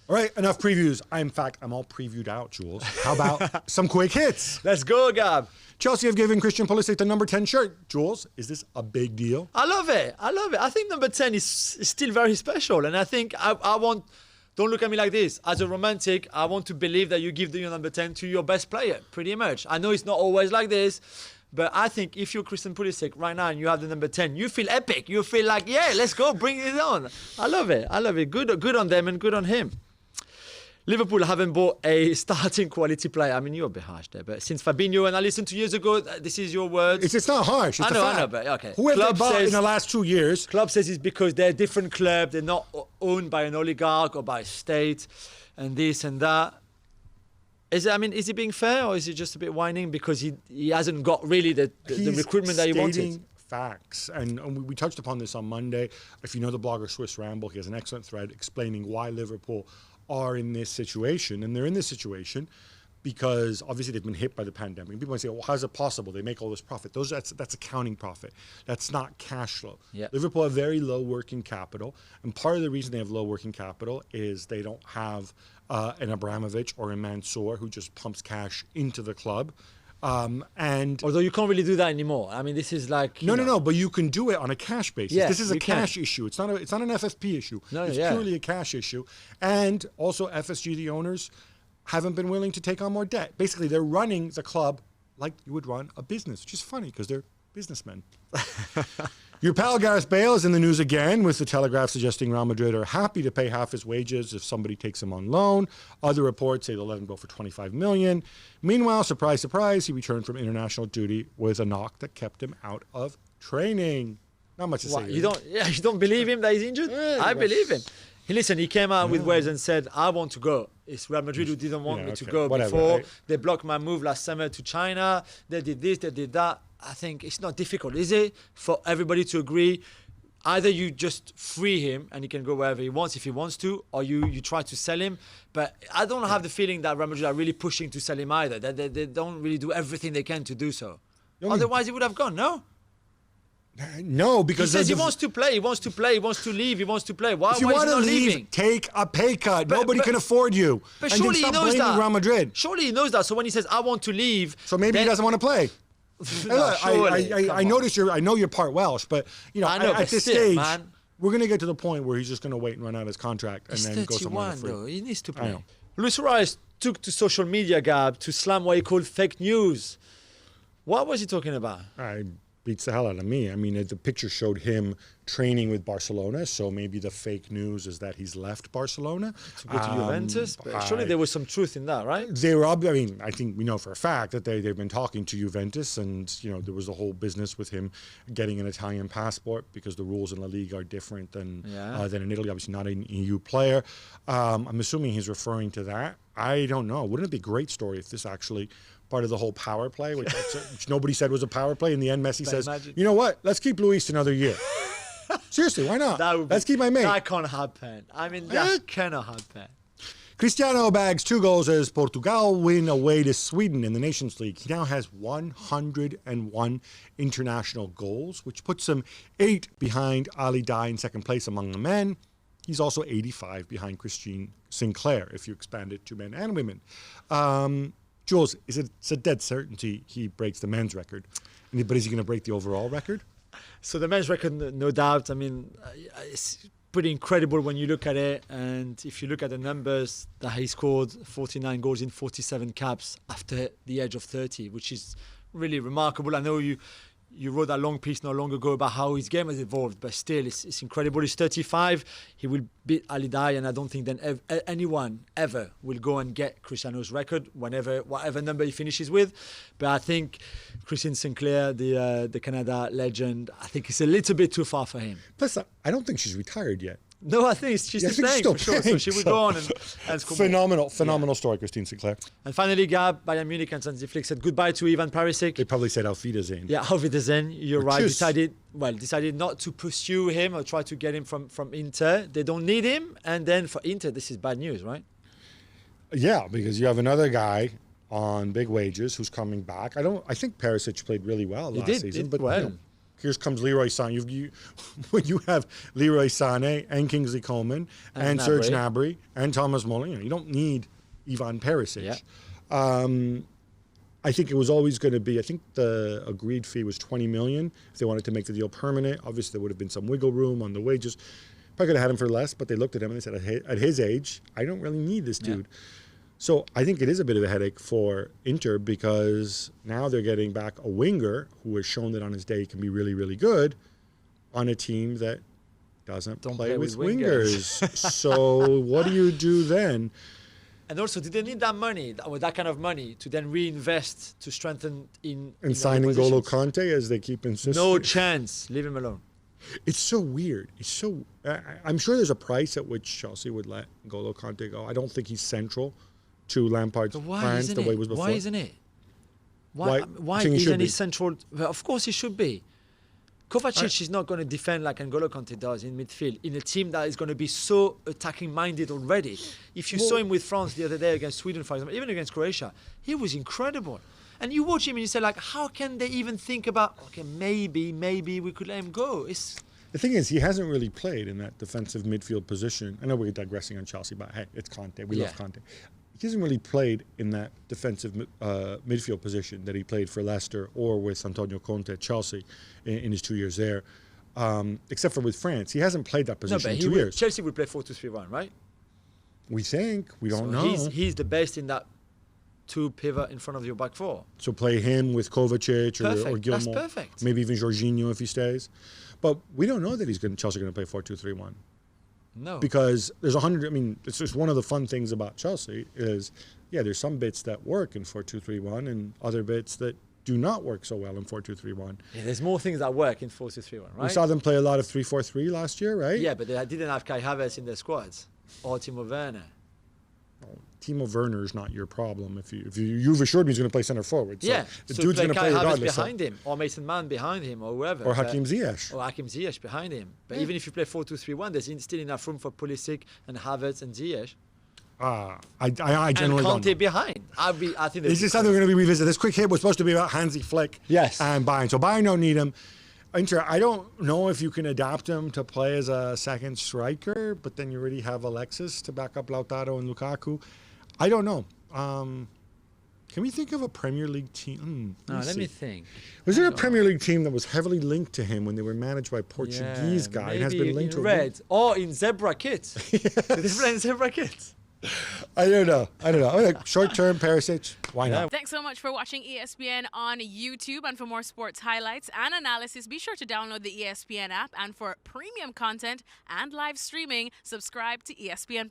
All right, enough previews. In fact, I'm all previewed out, Jules. How about some quick hits? Let's go, Gab. Chelsea have given Christian Pulisic the number 10 shirt. Jules, is this a big deal? I love it. I think number 10 is still very special. And I think I want... Don't look at me like this. As a romantic, I want to believe that you give your number 10 to your best player, pretty much. I know it's not always like this, but I think if you're Christian Pulisic right now and you have the number 10, you feel epic. You feel like, yeah, let's go, bring it on. I love it. I love it. Good on them and good on him. Liverpool haven't bought a starting quality player. I mean, you're a bit harsh there, but since Fabinho, and I listened 2 years ago, this is your words. It's not harsh. It's I know, but okay. Who have they bought in the last 2 years? Klopp says it's because they're a different club. They're not owned by an oligarch or by a state and this and that. Is he being fair or is he just a bit whining because he hasn't got really the recruitment that he wanted? Facts, and we touched upon this on Monday. If you know the blogger Swiss Ramble, he has an excellent thread explaining why Liverpool are in this situation, and they're in this situation because obviously they've been hit by the pandemic. People might say, well, how is it possible? They make all this profit. That's accounting profit. That's not cash flow. Yep. Liverpool have very low working capital, and part of the reason they have low working capital is they don't have an Abramovich or a Mansour who just pumps cash into the club. And although you can't really do that anymore. I mean, this is like no, but you can do it on a cash basis. Yeah, this is a cash issue. It's not an FFP issue. It's purely a cash issue. And also FSG, the owners, haven't been willing to take on more debt. Basically, they're running the club like you would run a business, which is funny because they're businessmen. Your pal Gareth Bale is in the news again, with the Telegraph suggesting Real Madrid are happy to pay half his wages if somebody takes him on loan. Other reports say they'll let him go for $25 million. Meanwhile, surprise, surprise, he returned from international duty with a knock that kept him out of training. Not much to say. You don't believe him that he's injured? Yeah, I believe him. He came out with words and said, I want to go. It's Real Madrid who didn't want me to go before. Right? They blocked my move last summer to China. They did this, they did that. I think it's not difficult, is it, for everybody to agree? Either you just free him and he can go wherever he wants if he wants to, or you try to sell him. But I don't have the feeling that Real Madrid are really pushing to sell him either. That they don't really do everything they can to do so. Otherwise, he would have gone, no? No, because he says he wants to play, he wants to play, he wants to leave, he wants to play. Why if you is he want to not leave, leaving? Take a pay cut. Nobody can afford you. But and surely then stop he knows blaming that. Real Madrid. Surely he knows that. So when he says, I want to leave... So maybe he doesn't want to play. I notice I know you're part Welsh, but at this stage, man, we're going to get to the point where he's just going to wait and run out his contract and then go somewhere free. Though. He needs to play. Luis Suarez took to social media, Gab, to slam what he called fake news. What was he talking about? Beats the hell out of me. I mean, the picture showed him training with Barcelona, so maybe the fake news is that he's left Barcelona to go to Juventus. But surely there was some truth in that, right? They were. I mean, I think we know for a fact that they've been talking to Juventus, and there was a whole business with him getting an Italian passport because the rules in La Liga are different than in Italy. Obviously, not an EU player. I'm assuming he's referring to that. I don't know. Wouldn't it be a great story if this actually part of the whole power play, which nobody said was a power play. In the end, Messi says, you know what? Let's keep Luis another year. Seriously, why not? Let's keep my mate. That can't happen. I mean, that cannot happen. Cristiano bags 2 goals as Portugal win away to Sweden in the Nations League. He now has 101 international goals, which puts him 8 behind Ali Dai in second place among the men. He's also 85 behind Christian Sinclair, if you expand it to men and women. Jules, it's a dead certainty he breaks the men's record. But is he going to break the overall record? So the men's record, no doubt. I mean, it's pretty incredible when you look at it. And if you look at the numbers, that he scored 49 goals in 47 caps after the age of 30, which is really remarkable. I know you wrote that long piece not long ago about how his game has evolved, but still, it's incredible. He's 35. He will beat Ali Dai, and I don't think then anyone ever will go and get Cristiano's record, whatever number he finishes with. But I think Christian Sinclair, the Canada legend, I think it's a little bit too far for him. Plus, I don't think she's retired yet. No, I think she's still playing, for sure. So she will go on and score. Phenomenal story, Christine Sinclair. And finally, Gab, Bayern Munich and Hansi Flick said goodbye to Ivan Perisic. They probably said Auf Wiedersehen. Yeah, Auf Wiedersehen. You're right. Decided not to pursue him or try to get him from Inter. They don't need him. And then for Inter, this is bad news, right? Yeah, because you have another guy on big wages who's coming back. I think Perisic played really well last season. But well. here comes Leroy Sané. When you have Leroy Sané and Kingsley Coman and Serge Gnabry and Thomas Muller, you don't need Ivan Perisic. Yeah. I think it was always going to be, I think the agreed fee was 20 million if they wanted to make the deal permanent. Obviously, there would have been some wiggle room on the wages. Probably could have had him for less, but they looked at him and they said, at his age, I don't really need this dude. So I think it is a bit of a headache for Inter because now they're getting back a winger who has shown that on his day he can be really, really good on a team that doesn't play with wingers. So what do you do then? And also, did they need that money, or that kind of money, to then reinvest to strengthen in signing N'Golo Kanté as they keep insisting? No chance. Leave him alone. It's so weird. It's so. I'm sure there's a price at which Chelsea would let N'Golo Kanté go. I don't think he's central to Lampard's plans the way it was before. Why isn't it? Why isn't he central? Well, of course he should be. Kovacic is not going to defend like N'Golo Kanté does in midfield in a team that is going to be so attacking-minded already. If you saw him with France the other day against Sweden, for example, even against Croatia, he was incredible. And you watch him and you say, like, how can they even think about, okay, maybe we could let him go? The thing is, he hasn't really played in that defensive midfield position. I know we're digressing on Chelsea, but hey, it's Kanté. We love Kanté. He hasn't really played in that defensive midfield position that he played for Leicester or with Antonio Conte at Chelsea in his 2 years there, except for with France. He hasn't played that position in 2 years. Chelsea would play 4-2-3-1, right? We think. We don't know. He's the best in that two pivot in front of your back four. So play him with Kovacic or Gilmour. That's perfect. Maybe even Jorginho if he stays. But we don't know that Chelsea are going to play 4-2-3-1. No. Because there's it's just one of the fun things about Chelsea is, there's some bits that work in 4-2-3-1 and other bits that do not work so well in 4-2-3-1. Yeah, there's more things that work in 4-2-3-1, right? We saw them play a lot of 3-4-3 last year, right? Yeah, but they didn't have Kai Havertz in their squads or Timo Werner. Well, Timo Werner is not your problem. You've assured me he's going to play center forward. So the so dude's going to play regardless. Behind him, or Mason Mount behind him, or whoever. Or Hakim Ziyech. Or Hakim Ziyech behind him. But even if you play 4-2-3-1, there's still enough room for Pulisic and Havertz and Ziyech. I generally don't know. And Kanté behind. I think this is something we're going to revisit. This quick hit was supposed to be about Hansi Flick and Bayern. So Bayern don't need him. Inter, I don't know if you can adapt him to play as a second striker, but then you already have Alexis to back up Lautaro and Lukaku. I don't know. Can we think of a Premier League team? Let me think. Was there a Premier League team that was heavily linked to him when they were managed by a Portuguese guy and has been linked to red or in zebra kits? Did they play in zebra kits? I don't know. Short-term Perisic, why not? Thanks so much for watching ESPN on YouTube. And for more sports highlights and analysis, be sure to download the ESPN app. And for premium content and live streaming, subscribe to ESPN+.